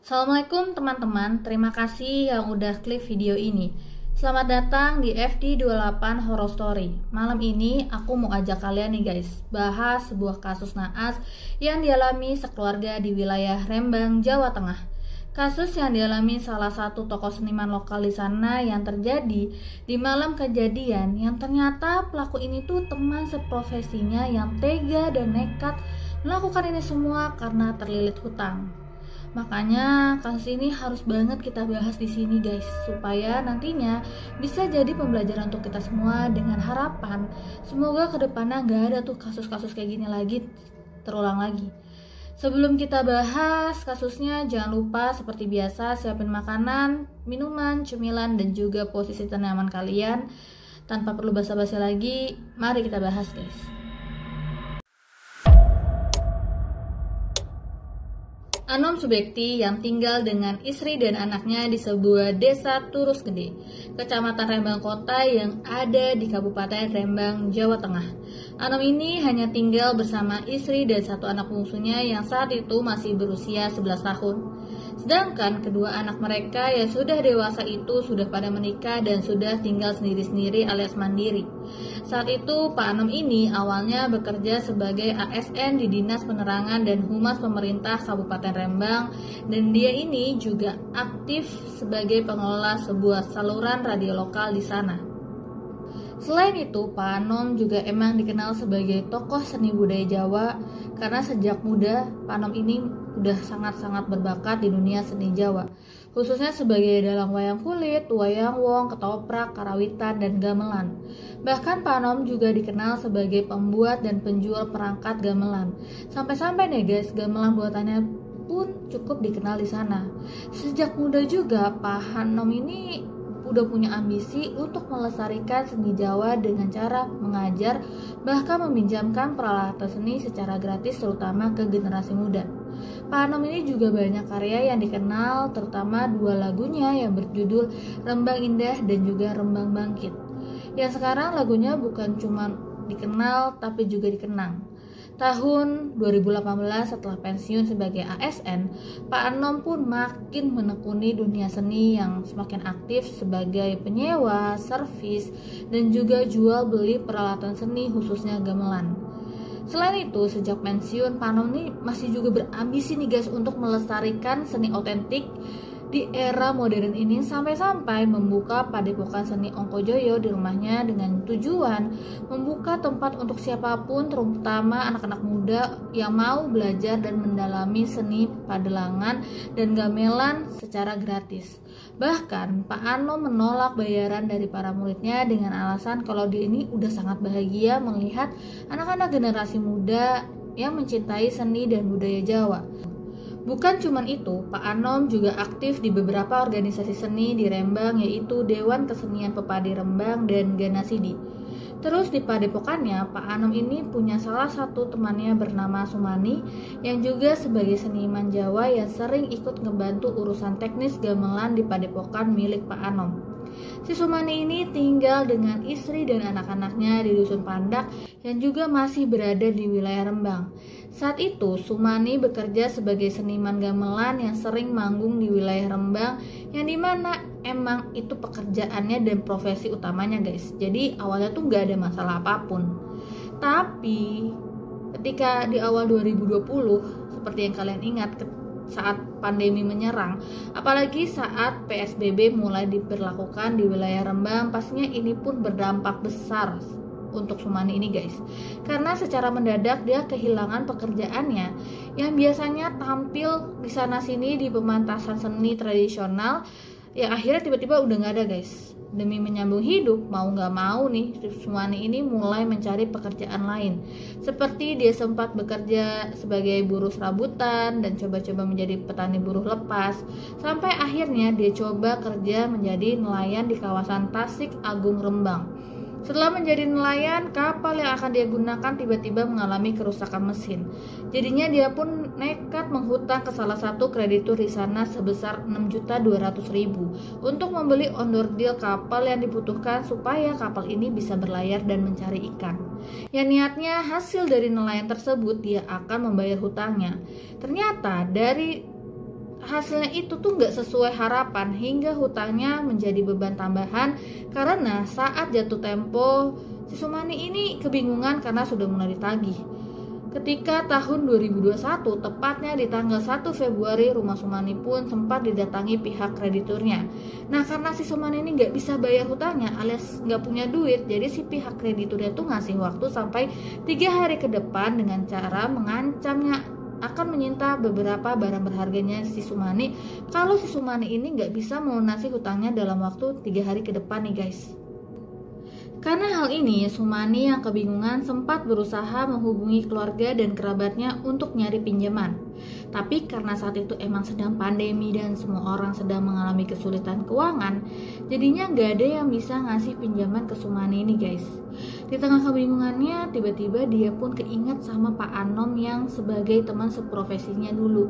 Assalamualaikum teman-teman, terima kasih yang udah klik video ini. Selamat datang di FD28 Horror Story. Malam ini aku mau ajak kalian nih guys, bahas sebuah kasus naas yang dialami sekeluarga di wilayah Rembang, Jawa Tengah. Kasus yang dialami salah satu tokoh seniman lokal di sana yang terjadi di malam kejadian, yang ternyata pelaku ini tuh teman seprofesinya yang tega dan nekat melakukan ini semua karena terlilit hutang. Makanya kasus ini harus banget kita bahas di sini guys, supaya nantinya bisa jadi pembelajaran untuk kita semua, dengan harapan semoga kedepannya gak ada tuh kasus-kasus kayak gini lagi terulang lagi. Sebelum kita bahas kasusnya, jangan lupa seperti biasa siapin makanan, minuman, cemilan, dan juga posisi ternyaman kalian. Tanpa perlu basa-basi lagi, mari kita bahas guys. Anom Subekti yang tinggal dengan istri dan anaknya di sebuah desa Turus Gede, Kecamatan Rembang Kota yang ada di Kabupaten Rembang, Jawa Tengah. Anom ini hanya tinggal bersama istri dan satu anak bungsunya yang saat itu masih berusia 11 tahun. Sedangkan kedua anak mereka yang sudah dewasa itu sudah pada menikah dan sudah tinggal sendiri-sendiri alias mandiri. Saat itu Pak Anom ini awalnya bekerja sebagai ASN di Dinas Penerangan dan Humas Pemerintah Kabupaten Rembang, dan dia ini juga aktif sebagai pengelola sebuah saluran radio lokal di sana. Selain itu, Pak Anom juga emang dikenal sebagai tokoh seni budaya Jawa karena sejak muda Pak Anom ini udah sangat-sangat berbakat di dunia seni Jawa, khususnya sebagai dalang wayang kulit, wayang wong, ketoprak, karawitan, dan gamelan. Bahkan Pak Anom juga dikenal sebagai pembuat dan penjual perangkat gamelan. Sampai-sampai nih guys, gamelan buatannya pun cukup dikenal di sana. Sejak muda juga Pak Anom ini udah punya ambisi untuk melestarikan seni Jawa dengan cara mengajar, bahkan meminjamkan peralatan seni secara gratis terutama ke generasi muda. Pak Anom ini juga banyak karya yang dikenal, terutama dua lagunya yang berjudul Rembang Indah dan juga Rembang Bangkit, yang sekarang lagunya bukan cuma dikenal tapi juga dikenang. Tahun 2018 setelah pensiun sebagai ASN, Pak Anom pun makin menekuni dunia seni yang semakin aktif sebagai penyewa, servis, dan juga jual beli peralatan seni khususnya gamelan. Selain itu, sejak pensiun, Pak Anom ini masih juga berambisi nih guys untuk melestarikan seni otentik di era modern ini, sampai-sampai membuka padepokan seni Ongkojoyo di rumahnya dengan tujuan membuka tempat untuk siapapun, terutama anak-anak muda yang mau belajar dan mendalami seni padelangan dan gamelan secara gratis. Bahkan Pak Anom menolak bayaran dari para muridnya dengan alasan kalau dia ini udah sangat bahagia melihat anak-anak generasi muda yang mencintai seni dan budaya Jawa. Bukan cuma itu, Pak Anom juga aktif di beberapa organisasi seni di Rembang, yaitu Dewan Kesenian Pepadi Rembang dan Ganasidi. Terus di padepokannya, Pak Anom ini punya salah satu temannya bernama Sumani, yang juga sebagai seniman Jawa yang sering ikut ngebantu urusan teknis gamelan di padepokan milik Pak Anom. Si Sumani ini tinggal dengan istri dan anak-anaknya di Dusun Pandak yang juga masih berada di wilayah Rembang. Saat itu Sumani bekerja sebagai seniman gamelan yang sering manggung di wilayah Rembang, yang dimana emang itu pekerjaannya dan profesi utamanya guys. Jadi awalnya tuh gak ada masalah apapun. Tapi ketika di awal 2020, seperti yang kalian ingat, saat pandemi menyerang, apalagi saat PSBB mulai diberlakukan di wilayah Rembang, pastinya ini pun berdampak besar untuk Sumani ini guys, karena secara mendadak dia kehilangan pekerjaannya yang biasanya tampil di sana sini di pemantasan seni tradisional, yang akhirnya tiba-tiba udah nggak ada guys. Demi menyambung hidup, mau nggak mau nih Sumani ini mulai mencari pekerjaan lain, seperti dia sempat bekerja sebagai buruh serabutan dan coba-coba menjadi petani buruh lepas, sampai akhirnya dia coba kerja menjadi nelayan di kawasan Tasik Agung Rembang. Setelah menjadi nelayan, kapal yang akan dia gunakan tiba-tiba mengalami kerusakan mesin. Jadinya dia pun nekat menghutang ke salah satu kreditur di sana sebesar 6.200.000 untuk membeli onderdil kapal yang dibutuhkan supaya kapal ini bisa berlayar dan mencari ikan. Yang niatnya hasil dari nelayan tersebut dia akan membayar hutangnya. Ternyata dari hasilnya itu tuh nggak sesuai harapan hingga hutangnya menjadi beban tambahan karena saat jatuh tempo si Sumani ini kebingungan karena sudah mulai ditagih. Ketika tahun 2021, tepatnya di tanggal 1 Februari, rumah Sumani pun sempat didatangi pihak krediturnya. Nah, karena si Sumani ini nggak bisa bayar hutangnya alias nggak punya duit, jadi si pihak krediturnya tuh ngasih waktu sampai 3 hari ke depan dengan cara mengancamnya akan menyita beberapa barang berharganya si Sumani kalau si Sumani ini nggak bisa melunasi hutangnya dalam waktu 3 hari ke depan nih guys. Karena hal ini, Sumani yang kebingungan sempat berusaha menghubungi keluarga dan kerabatnya untuk nyari pinjaman. Tapi karena saat itu emang sedang pandemi dan semua orang sedang mengalami kesulitan keuangan, jadinya gak ada yang bisa ngasih pinjaman ke Sumani ini guys. Di tengah kebingungannya, tiba-tiba dia pun keinget sama Pak Anom yang sebagai teman seprofesinya dulu.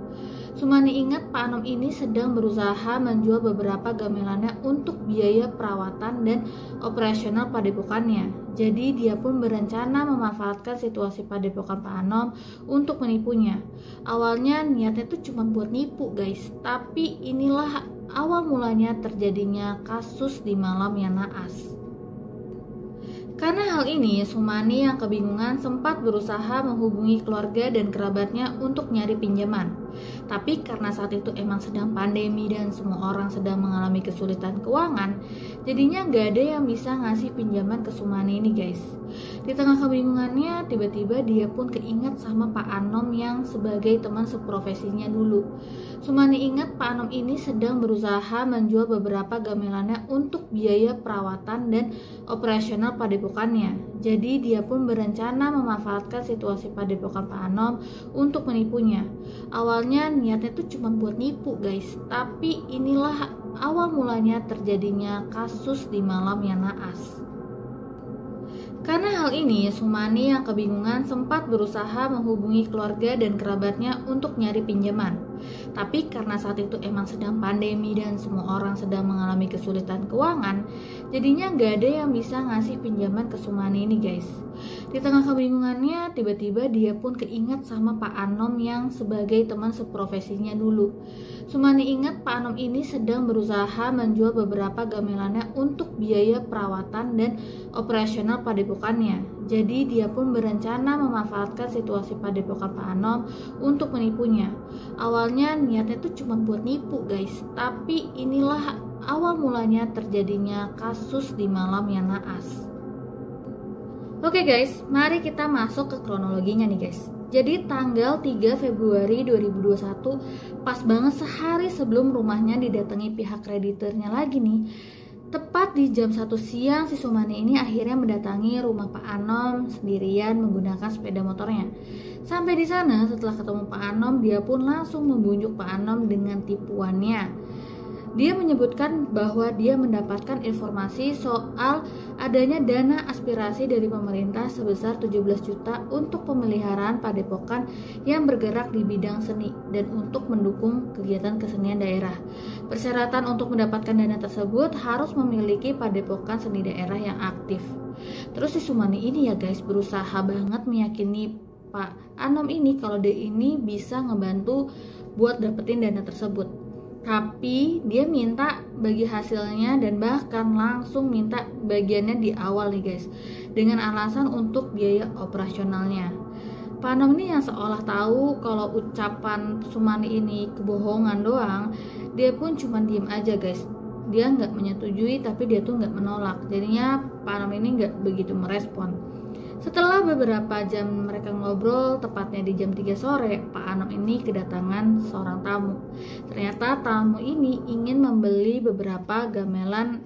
Sumani ingat Pak Anom ini sedang berusaha menjual beberapa gamelannya untuk biaya perawatan dan operasional padepokannya. Jadi dia pun berencana memanfaatkan situasi padepokan Pak Anom untuk menipunya. Awalnya niatnya tuh cuma buat nipu guys, tapi inilah awal mulanya terjadinya kasus di malam yang naas. Karena hal ini, Sumani yang kebingungan sempat berusaha menghubungi keluarga dan kerabatnya untuk nyari pinjaman. Tapi karena saat itu emang sedang pandemi dan semua orang sedang mengalami kesulitan keuangan, jadinya gak ada yang bisa ngasih pinjaman ke Sumani ini guys. Di tengah kebingungannya, tiba-tiba dia pun keinget sama Pak Anom yang sebagai teman seprofesinya dulu. Sumani ingat Pak Anom ini sedang berusaha menjual beberapa gamelannya untuk biaya perawatan dan operasional padepokannya. Jadi dia pun berencana memanfaatkan situasi padepokan Pak Anom untuk menipunya. Awalnya niatnya tuh cuma buat nipu guys, tapi inilah awal mulanya terjadinya kasus di malam yang naas. Karena hal ini, Sumani yang kebingungan sempat berusaha menghubungi keluarga dan kerabatnya untuk nyari pinjaman. Tapi karena saat itu emang sedang pandemi dan semua orang sedang mengalami kesulitan keuangan, jadinya gak ada yang bisa ngasih pinjaman ke Sumani ini guys. Di tengah kebingungannya, tiba-tiba dia pun keinget sama Pak Anom yang sebagai teman seprofesinya dulu. Sumani ingat Pak Anom ini sedang berusaha menjual beberapa gamelannya untuk biaya perawatan dan operasional padepokannya. Jadi dia pun berencana memanfaatkan situasi padepokan Pak Anom untuk menipunya. Awalnya niatnya tuh cuma buat nipu guys, tapi inilah awal mulanya terjadinya kasus di malam yang naas. Oke guys, mari kita masuk ke kronologinya nih guys. Jadi tanggal 3 Februari 2021, pas banget sehari sebelum rumahnya didatangi pihak krediturnya lagi nih. Tepat di jam 1 siang, si Sumani ini akhirnya mendatangi rumah Pak Anom sendirian menggunakan sepeda motornya. Sampai di sana, setelah ketemu Pak Anom, dia pun langsung membujuk Pak Anom dengan tipuannya. Dia menyebutkan bahwa dia mendapatkan informasi soal adanya dana aspirasi dari pemerintah sebesar 17 juta untuk pemeliharaan padepokan yang bergerak di bidang seni dan untuk mendukung kegiatan kesenian daerah. Persyaratan untuk mendapatkan dana tersebut harus memiliki padepokan seni daerah yang aktif. Terus si Sumani ini ya guys berusaha banget meyakini Pak Anom ini kalau dia ini bisa ngebantu buat dapetin dana tersebut. Tapi dia minta bagi hasilnya dan bahkan langsung minta bagiannya di awal nih guys, dengan alasan untuk biaya operasionalnya. Pak Anom ini yang seolah tahu kalau ucapan Sumani ini kebohongan doang, dia pun cuma diem aja guys. Dia nggak menyetujui tapi dia tuh nggak menolak. Jadinya Pak Anom ini nggak begitu merespon. Setelah beberapa jam mereka ngobrol, tepatnya di jam 3 sore, Pak Anom ini kedatangan seorang tamu. Ternyata tamu ini ingin membeli beberapa gamelan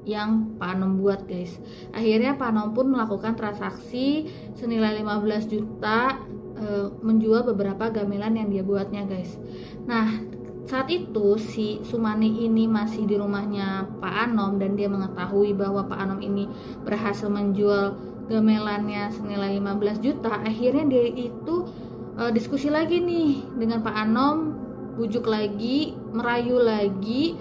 yang Pak Anom buat guys. Akhirnya Pak Anom pun melakukan transaksi senilai 15 juta menjual beberapa gamelan yang dia buatnya guys. Nah, saat itu si Sumani ini masih di rumahnya Pak Anom dan dia mengetahui bahwa Pak Anom ini berhasil menjual gamelannya senilai 15 juta. Akhirnya dia itu diskusi lagi nih dengan Pak Anom, bujuk lagi, merayu lagi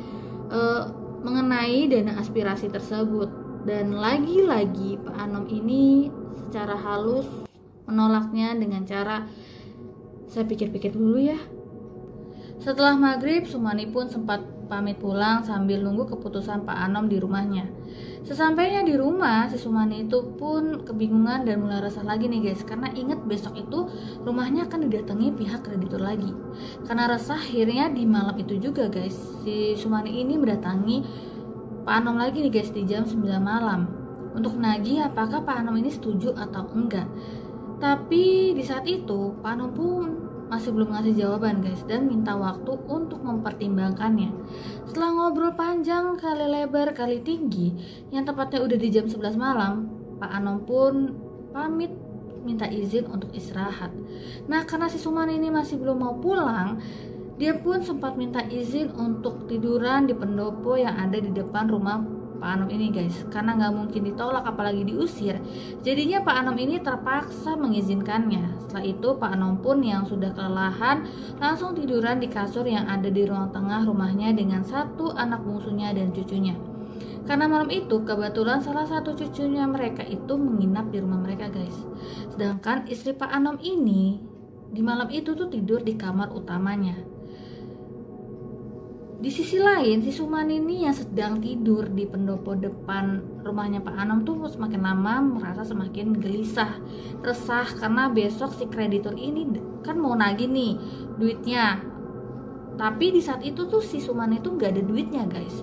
mengenai dana aspirasi tersebut. Dan lagi-lagi Pak Anom ini secara halus menolaknya dengan cara, saya pikir-pikir dulu ya. Setelah maghrib, Sumani pun sempat pamit pulang sambil nunggu keputusan Pak Anom di rumahnya. Sesampainya di rumah, si Sumani itu pun kebingungan dan mulai resah lagi nih guys, karena ingat besok itu rumahnya akan didatangi pihak kreditur lagi. Karena resah, akhirnya di malam itu juga guys, si Sumani ini mendatangi Pak Anom lagi nih guys di jam 9 malam untuk nagih apakah Pak Anom ini setuju atau enggak. Tapi di saat itu Pak Anom pun masih belum ngasih jawaban guys, dan minta waktu untuk mempertimbangkannya. Setelah ngobrol panjang kali lebar kali tinggi, yang tepatnya udah di jam 11 malam, Pak Anom pun pamit minta izin untuk istirahat. Nah, karena si Sumani ini masih belum mau pulang, dia pun sempat minta izin untuk tiduran di pendopo yang ada di depan rumah Pak Anom ini guys, karena nggak mungkin ditolak apalagi diusir. Jadinya Pak Anom ini terpaksa mengizinkannya. Setelah itu Pak Anom pun yang sudah kelelahan langsung tiduran di kasur yang ada di ruang tengah rumahnya dengan satu anak bungsunya dan cucunya. Karena malam itu kebetulan salah satu cucunya mereka itu menginap di rumah mereka guys. Sedangkan istri Pak Anom ini di malam itu tuh tidur di kamar utamanya. Di sisi lain, si Sumani ini yang sedang tidur di pendopo depan rumahnya Pak Anom tuh semakin lama merasa semakin gelisah, resah karena besok si kreditur ini kan mau nagih nih duitnya. Tapi di saat itu tuh si Sumani itu nggak ada duitnya guys,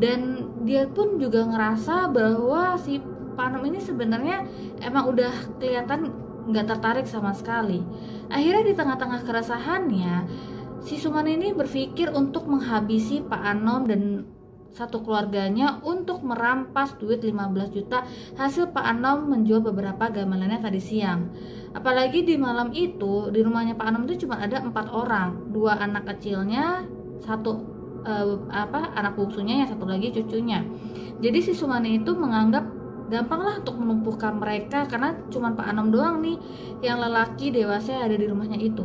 dan dia pun juga ngerasa bahwa si Pak Anom ini sebenarnya emang udah kelihatan nggak tertarik sama sekali. Akhirnya di tengah-tengah keresahannya, si Sumani ini berpikir untuk menghabisi Pak Anom dan satu keluarganya untuk merampas duit 15 juta hasil Pak Anom menjual beberapa gamelannya tadi siang. Apalagi di malam itu di rumahnya Pak Anom itu cuma ada 4 orang, 2 anak kecilnya, satu anak bungsunya, yang satu lagi cucunya. Jadi si Sumani itu menganggap gampang lah untuk melumpuhkan mereka karena cuma Pak Anom doang nih yang lelaki dewasa yang ada di rumahnya itu.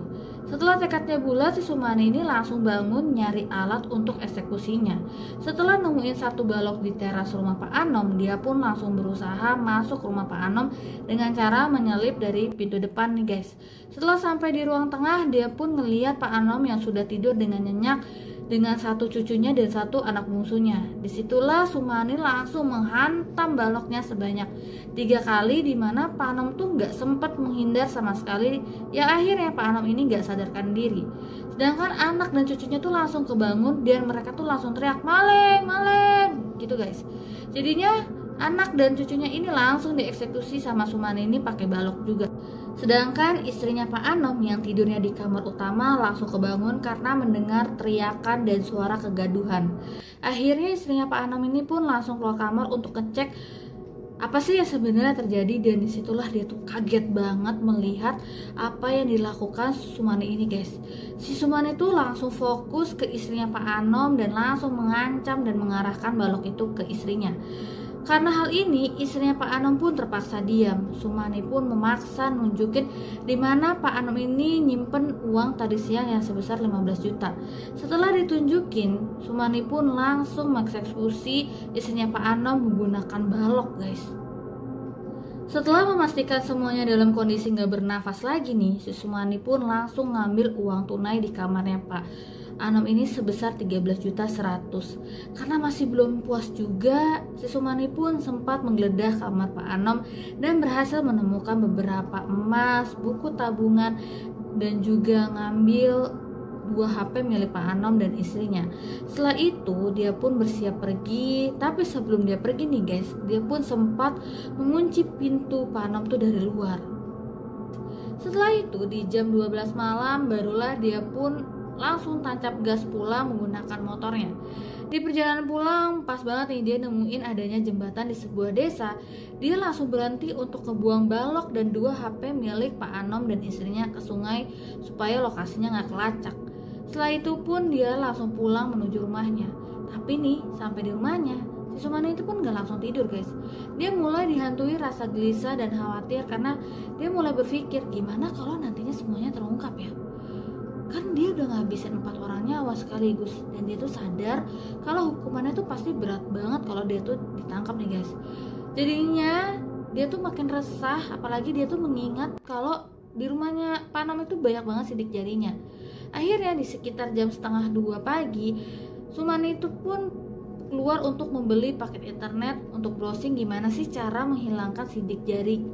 Setelah tekadnya bulat, si Sumani ini langsung bangun nyari alat untuk eksekusinya. Setelah nemuin satu balok di teras rumah Pak Anom, dia pun langsung berusaha masuk rumah Pak Anom dengan cara menyelip dari pintu depan nih guys. Setelah sampai di ruang tengah, dia pun ngeliat Pak Anom yang sudah tidur dengan nyenyak dengan satu cucunya dan satu anak bungsunya. Disitulah Sumani langsung menghantam baloknya sebanyak 3 kali, dimana Pak Anom tuh nggak sempat menghindar sama sekali. Ya akhirnya Pak Anom ini nggak sadarkan diri. Sedangkan anak dan cucunya tuh langsung kebangun dan mereka tuh langsung teriak maleng, maleng gitu guys. Jadinya anak dan cucunya ini langsung dieksekusi sama Sumani ini pakai balok juga. Sedangkan istrinya Pak Anom yang tidurnya di kamar utama langsung kebangun karena mendengar teriakan dan suara kegaduhan. Akhirnya istrinya Pak Anom ini pun langsung keluar kamar untuk ngecek apa sih yang sebenarnya terjadi, dan disitulah dia tuh kaget banget melihat apa yang dilakukan Sumani ini guys. Si Sumani tuh langsung fokus ke istrinya Pak Anom dan langsung mengancam dan mengarahkan balok itu ke istrinya. Karena hal ini, istrinya Pak Anom pun terpaksa diam. Sumani pun memaksa nunjukin di mana Pak Anom ini nyimpen uang tadi siang yang sebesar 15 juta. Setelah ditunjukin, Sumani pun langsung mengeksekusi istrinya Pak Anom menggunakan balok guys. Setelah memastikan semuanya dalam kondisi gak bernafas lagi nih, si Sumani pun langsung ngambil uang tunai di kamarnya Pak Anom ini sebesar 13.100.000. Karena masih belum puas juga, si Sumani pun sempat menggeledah kamar Pak Anom dan berhasil menemukan beberapa emas, buku tabungan, dan juga ngambil 2 HP milik Pak Anom dan istrinya. Setelah itu dia pun bersiap pergi, tapi sebelum dia pergi nih guys, dia pun sempat mengunci pintu Pak Anom tuh dari luar. Setelah itu di jam 12 malam barulah dia pun langsung tancap gas pulang menggunakan motornya. Di perjalanan pulang, pas banget nih dia nemuin adanya jembatan di sebuah desa. Dia langsung berhenti untuk ngebuang balok dan 2 HP milik Pak Anom dan istrinya ke sungai supaya lokasinya gak kelacak. Setelah itu pun dia langsung pulang menuju rumahnya. Tapi nih, sampai di rumahnya, si Sumani itu pun gak langsung tidur guys. Dia mulai dihantui rasa gelisah dan khawatir karena dia mulai berpikir, gimana kalau nantinya semuanya terungkap ya? Kan dia udah ngabisin 4 orang nyawa sekaligus, dan dia tuh sadar kalau hukumannya tuh pasti berat banget kalau dia tuh ditangkap nih guys. Jadinya dia tuh makin resah, apalagi dia tuh mengingat kalau di rumahnya Pak Anom itu banyak banget sidik jarinya. Akhirnya di sekitar jam setengah 2 pagi, Sumani itu pun keluar untuk membeli paket internet untuk browsing gimana sih cara menghilangkan sidik jari.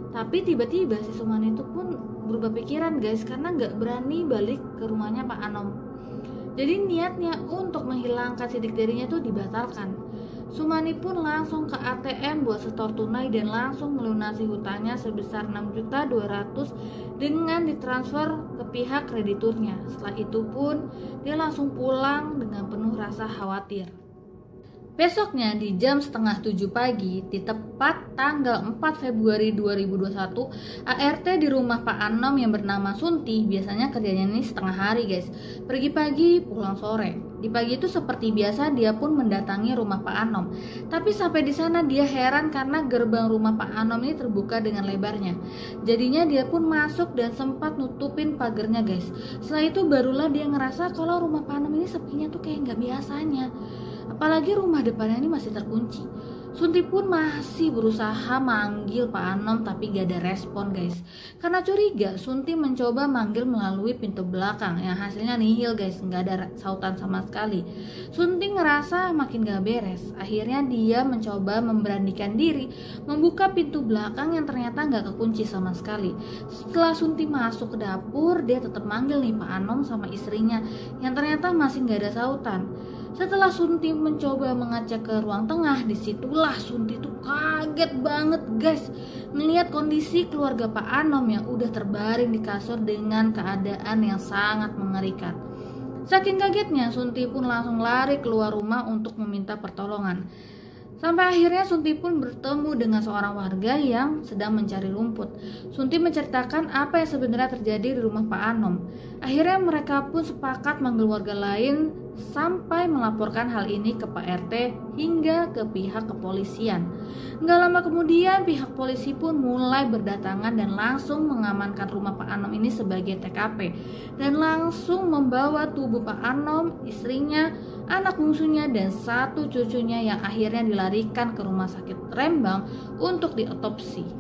Tapi tiba-tiba si Sumani itu pun berubah pikiran guys, karena nggak berani balik ke rumahnya Pak Anom. Jadi niatnya untuk menghilangkan sidik jarinya itu dibatalkan. Sumani pun langsung ke ATM buat setor tunai dan langsung melunasi hutangnya sebesar 6.200.000 dengan ditransfer ke pihak krediturnya. Setelah itu pun dia langsung pulang dengan penuh rasa khawatir. Besoknya di jam setengah 7 pagi, di tepat tanggal 4 Februari 2021, ART di rumah Pak Anom yang bernama Sunti, biasanya kerjanya ini setengah hari guys, pergi pagi pulang sore. Di pagi itu seperti biasa dia pun mendatangi rumah Pak Anom. Tapi sampai di sana dia heran karena gerbang rumah Pak Anom ini terbuka dengan lebarnya. Jadinya dia pun masuk dan sempat nutupin pagernya guys. Setelah itu barulah dia ngerasa kalau rumah Pak Anom ini sepinya tuh kayak nggak biasanya. Apalagi rumah depannya ini masih terkunci. Sunti pun masih berusaha manggil Pak Anom tapi gak ada respon guys. Karena curiga, Sunti mencoba manggil melalui pintu belakang yang hasilnya nihil guys, gak ada sautan sama sekali. Sunti ngerasa makin gak beres. Akhirnya dia mencoba memberanikan diri membuka pintu belakang yang ternyata gak kekunci sama sekali. Setelah Sunti masuk ke dapur, dia tetap manggil nih Pak Anom sama istrinya yang ternyata masih gak ada sautan. Setelah Sunti mencoba mengecek ke ruang tengah, disitulah Sunti tuh kaget banget guys melihat kondisi keluarga Pak Anom yang udah terbaring di kasur dengan keadaan yang sangat mengerikan. Saking kagetnya, Sunti pun langsung lari keluar rumah untuk meminta pertolongan. Sampai akhirnya Sunti pun bertemu dengan seorang warga yang sedang mencari rumput. Sunti menceritakan apa yang sebenarnya terjadi di rumah Pak Anom. Akhirnya mereka pun sepakat manggil warga lain sampai melaporkan hal ini ke Pak RT hingga ke pihak kepolisian. Nggak lama kemudian pihak polisi pun mulai berdatangan dan langsung mengamankan rumah Pak Anom ini sebagai TKP dan langsung membawa tubuh Pak Anom, istrinya, anak bungsunya dan satu cucunya yang akhirnya dilarikan ke rumah sakit Rembang untuk diotopsi.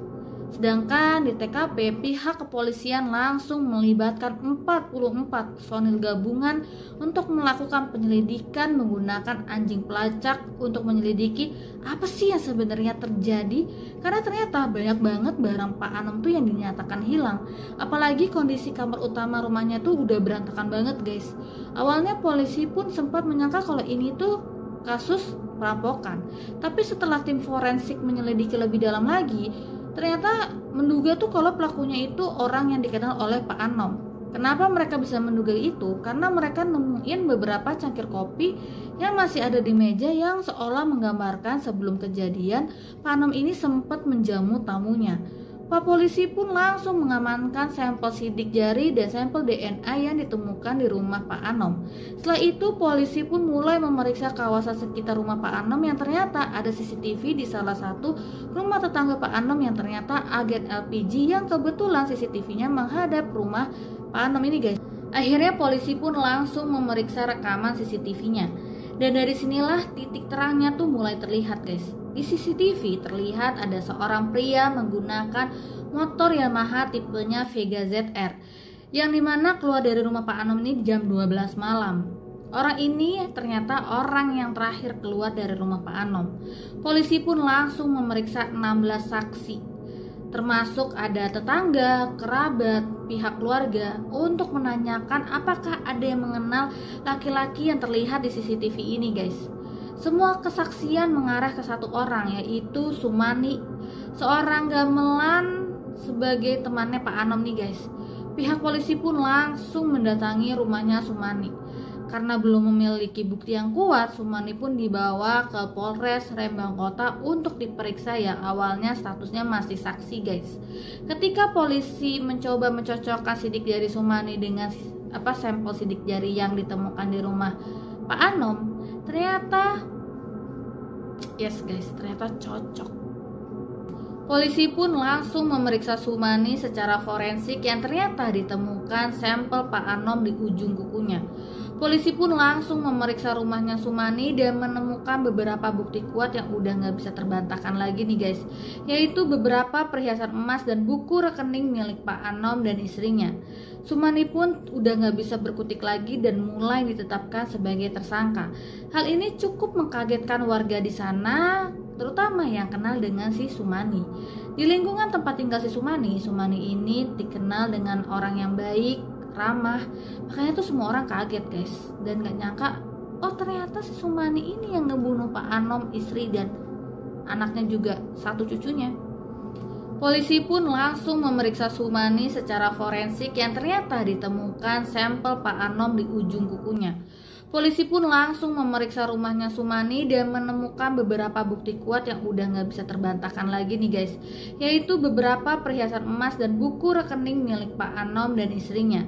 Sedangkan di TKP, pihak kepolisian langsung melibatkan 44 personil gabungan untuk melakukan penyelidikan menggunakan anjing pelacak untuk menyelidiki apa sih yang sebenarnya terjadi, karena ternyata banyak banget barang Pak Anom tuh yang dinyatakan hilang. Apalagi kondisi kamar utama rumahnya tuh udah berantakan banget guys. Awalnya polisi pun sempat menyangka kalau ini tuh kasus perampokan, tapi setelah tim forensik menyelidiki lebih dalam lagi, ternyata menduga tuh kalau pelakunya itu orang yang dikenal oleh Pak Anom. Kenapa mereka bisa menduga itu? Karena mereka nemuin beberapa cangkir kopi yang masih ada di meja yang seolah menggambarkan sebelum kejadian Pak Anom ini sempat menjamu tamunya. Pak polisi pun langsung mengamankan sampel sidik jari dan sampel DNA yang ditemukan di rumah Pak Anom. Setelah itu polisi pun mulai memeriksa kawasan sekitar rumah Pak Anom yang ternyata ada CCTV di salah satu rumah tetangga Pak Anom yang ternyata agen LPG yang kebetulan CCTV-nya menghadap rumah Pak Anom ini guys. Akhirnya polisi pun langsung memeriksa rekaman CCTV-nya. Dan dari sinilah titik terangnya tuh mulai terlihat guys. Di CCTV terlihat ada seorang pria menggunakan motor Yamaha tipenya Vega ZR yang dimana keluar dari rumah Pak Anom ini jam 12 malam. Orang ini ternyata orang yang terakhir keluar dari rumah Pak Anom. Polisi pun langsung memeriksa 16 saksi, termasuk ada tetangga, kerabat, pihak keluarga untuk menanyakan apakah ada yang mengenal laki-laki yang terlihat di CCTV ini guys. Semua kesaksian mengarah ke satu orang, yaitu Sumani, seorang gamelan sebagai temannya Pak Anom nih guys. Pihak polisi pun langsung mendatangi rumahnya Sumani. Karena belum memiliki bukti yang kuat, Sumani pun dibawa ke Polres Rembang Kota untuk diperiksa yang awalnya statusnya masih saksi guys. Ketika polisi mencoba mencocokkan sidik jari Sumani dengan sampel sidik jari yang ditemukan di rumah Pak Anom, ternyata yes guys, ternyata cocok. Polisi pun langsung memeriksa Sumani secara forensik yang ternyata ditemukan sampel Pak Anom di ujung kukunya. Polisi pun langsung memeriksa rumahnya Sumani dan menemukan beberapa bukti kuat yang udah nggak bisa terbantahkan lagi nih guys, yaitu beberapa perhiasan emas dan buku rekening milik Pak Anom dan istrinya. Sumani pun udah nggak bisa berkutik lagi dan mulai ditetapkan sebagai tersangka. Hal ini cukup mengkagetkan warga di sana, terutama yang kenal dengan si Sumani. Di lingkungan tempat tinggal si Sumani, Sumani ini dikenal dengan orang yang baik, ramah, makanya tuh semua orang kaget guys, dan gak nyangka oh ternyata si Sumani ini yang ngebunuh Pak Anom, istri dan anaknya juga satu cucunya. Polisi pun langsung memeriksa Sumani secara forensik yang ternyata ditemukan sampel Pak Anom di ujung kukunya. Polisi pun langsung memeriksa rumahnya Sumani dan menemukan beberapa bukti kuat yang udah nggak bisa terbantahkan lagi nih guys, yaitu beberapa perhiasan emas dan buku rekening milik Pak Anom dan istrinya.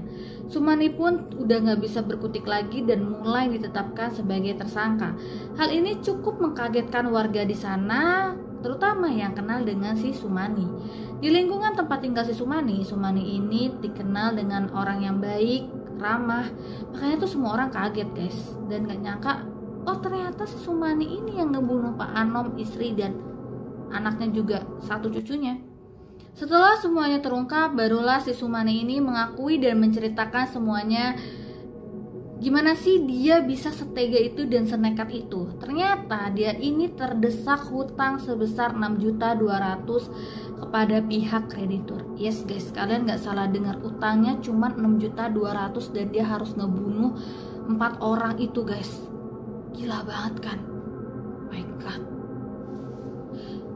Sumani pun udah nggak bisa berkutik lagi dan mulai ditetapkan sebagai tersangka. Hal ini cukup mengkagetkan warga di sana, terutama yang kenal dengan si Sumani. Di lingkungan tempat tinggal si Sumani, Sumani ini dikenal dengan orang yang baik, ramah, makanya tuh semua orang kaget guys, dan gak nyangka oh ternyata si Sumani ini yang ngebunuh Pak Anom, istri dan anaknya juga satu cucunya. Setelah semuanya terungkap, barulah si Sumani ini mengakui dan menceritakan semuanya. Gimana sih dia bisa setega itu dan senekat itu? Ternyata dia ini terdesak hutang sebesar 6.200.000 kepada pihak kreditur. Yes guys, kalian gak salah dengar, utangnya cuma 6.200.000 dan dia harus ngebunuh 4 orang itu guys. Gila banget kan? My God.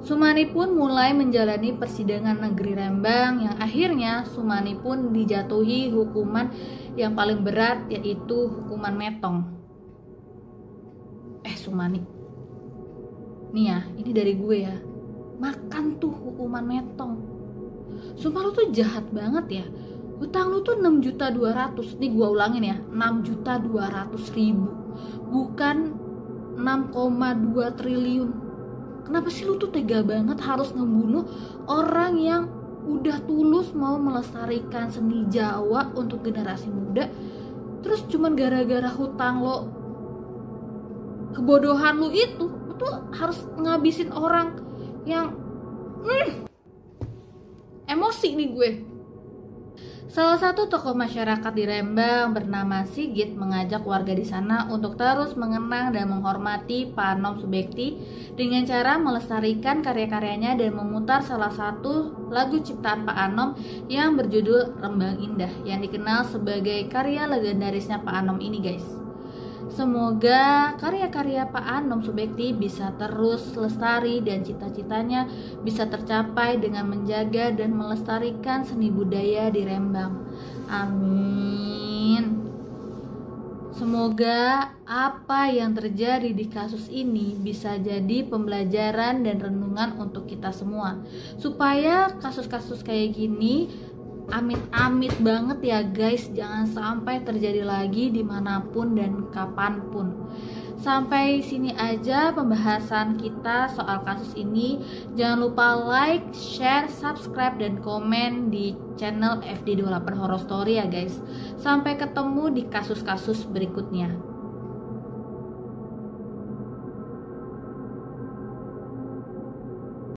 Sumani pun mulai menjalani persidangan negeri Rembang yang akhirnya Sumani pun dijatuhi hukuman yang paling berat, yaitu hukuman metong. Sumani, nih ya, ini dari gue ya, makan tuh hukuman metong. Sumpah lu tuh jahat banget ya. Hutang lu tuh 6.200.000. Nih gue ulangin ya, 6.200.000, bukan 6,2 triliun. Kenapa sih lu tuh tega banget harus ngebunuh orang yang udah tulus mau melestarikan seni Jawa untuk generasi muda, terus cuman gara-gara hutang lo, kebodohan lu itu, lu tuh harus ngabisin orang yang emosi nih gue. Salah satu tokoh masyarakat di Rembang bernama Sigit mengajak warga di sana untuk terus mengenang dan menghormati Pak Anom Subekti dengan cara melestarikan karya-karyanya dan memutar salah satu lagu ciptaan Pak Anom yang berjudul Rembang Indah, yang dikenal sebagai karya legendarisnya Pak Anom ini guys. Semoga karya-karya Pak Anom Subekti bisa terus lestari dan cita-citanya bisa tercapai dengan menjaga dan melestarikan seni budaya di Rembang. Amin. Semoga apa yang terjadi di kasus ini bisa jadi pembelajaran dan renungan untuk kita semua, supaya kasus-kasus kayak gini amit-amit banget ya guys, jangan sampai terjadi lagi dimanapun dan kapanpun. Sampai sini aja pembahasan kita soal kasus ini. Jangan lupa like, share, subscribe, dan komen di channel FD28 Horror Story ya guys. Sampai ketemu di kasus-kasus berikutnya.